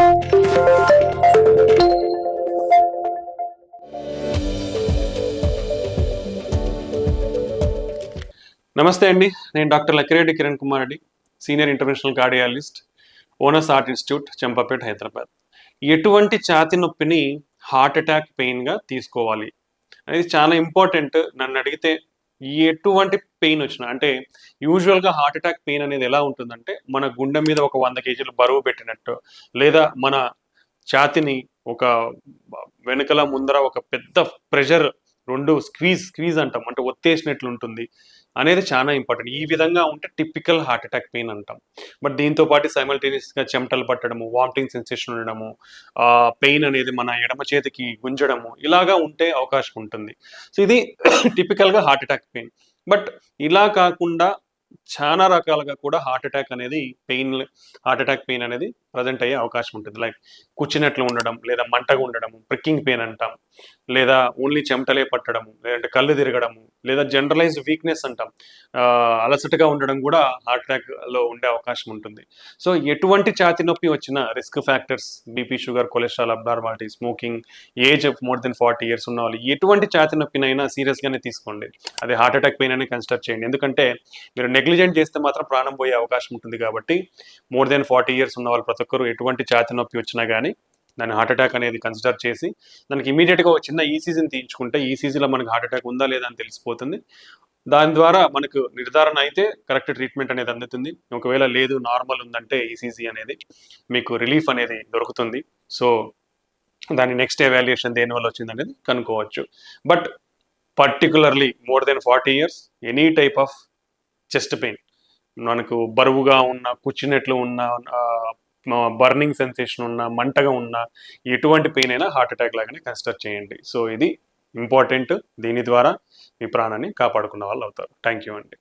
నమస్తే అండి, నేను doctor Lakkireddy Kiran Kumar Reddy, senior international cardiologist, owners heart institute, Champapet, Hyderabad. ఎటువంటి ఛాతీ నొప్పిని హార్ట్ అటాక్ పెయిన్గా తీసుకోవాలి అనేది చాలా ఇంపార్టెంట్. నన్ను అడిగితే ఎటువంటి పెయిన్ వచ్చినా, అంటే యూజువల్గా హార్ట్ అటాక్ పెయిన్ అనేది ఎలా ఉంటుందంటే, మన గుండె మీద ఒక 100 కేజీలు బరువు పెట్టినట్టు, లేదా మన ఛాతీని ఒక వెనకల ముందర ఒక పెద్ద ప్రెషర్, రెండు స్క్వీజ్ అంటాం, అంటే ఒత్తేసినట్లు ఉంటుంది అనేది చాలా ఇంపార్టెంట్. ఈ విధంగా ఉంటే టిపికల్ హార్ట్ అటాక్ పెయిన్ అంటాం. బట్ దీంతో పాటు సైమల్టేనియస్గా చెమటలు పట్టడము, వామిటింగ్ సెన్సేషన్ ఉండడము, పెయిన్ అనేది మన ఎడమ చేతికి గుంజడము, ఇలాగా ఉంటే అవకాశం ఉంటుంది. సో ఇది టిపికల్గా హార్ట్ అటాక్ పెయిన్. బట్ ఇలా కాకుండా చాలా రకాలుగా కూడా హార్ట్ అటాక్ పెయిన్ అనేది ప్రజెంట్ అయ్యే అవకాశం ఉంటుంది. లైక్ కూర్చున్నట్లు ఉండడం, లేదా మంటగా ఉండడము, ప్రిక్కింగ్ పెయిన్ అంటాం, లేదా ఓన్లీ చెమటలే పట్టడము, లేదంటే కళ్ళు తిరగడము, లేదా జనరలైజ్డ్ వీక్నెస్ అంటాం, అలసటగా ఉండడం కూడా హార్ట్ అటాక్లో ఉండే అవకాశం ఉంటుంది. సో ఎటువంటి ఛాతీ నొప్పి వచ్చినా risk factors, BP, sugar, cholesterol abnormality, smoking, age more than 40 years ఉన్న వాళ్ళు ఎటువంటి ఛాతీ నొప్పినైనా సీరియస్గానే తీసుకోండి. అది హార్ట్ అటాక్ పెయిన్ అని కన్సిడర్ చేయండి. ఎందుకంటే మీరు నెగ్లిజెంట్ చేస్తే మాత్రం ప్రాణం పోయే అవకాశం ఉంటుంది. కాబట్టి మోర్ దెన్ 40 years ఉన్న వాళ్ళు ప్రతి ఒక్కరు ఎటువంటి ఛాతీ నొప్పి వచ్చినా కానీ దాన్ని హార్ట్ అటాక్ అనేది కన్సిడర్ చేసి దానికి ఇమీడియట్గా ఒక చిన్న ఈసీజీని తీయించుకుంటే ఈసీజీలో మనకు హార్ట్ అటాక్ ఉందా లేదా అని తెలిసిపోతుంది. దాని ద్వారా మనకు నిర్ధారణ అయితే కరెక్ట్ ట్రీట్మెంట్ అనేది అందుతుంది. ఒకవేళ లేదు, నార్మల్ ఉందంటే ఈసీజీ అనేది మీకు రిలీఫ్ అనేది దొరుకుతుంది. సో దాని నెక్స్ట్ ఎవాల్యుయేషన్ దేనివల్ల వచ్చింది అనేది కనుక్కోవచ్చు. But particularly more than 40 years any type of chest pain, మనకు బరువుగా ఉన్న, కూర్చున్నట్లు ఉన్న, బర్నింగ్ సెన్సేషన్ ఉన్న, మంటగా ఉన్న, ఎటువంటి పెయిన్ అయినా హార్ట్ అటాక్ లాగానే కన్సిడర్ చేయండి. సో ఇది ఇంపార్టెంట్. దీని ద్వారా మీ ప్రాణాన్ని కాపాడుకున్న వాళ్ళు అవుతారు. థ్యాంక్ యూ అండి.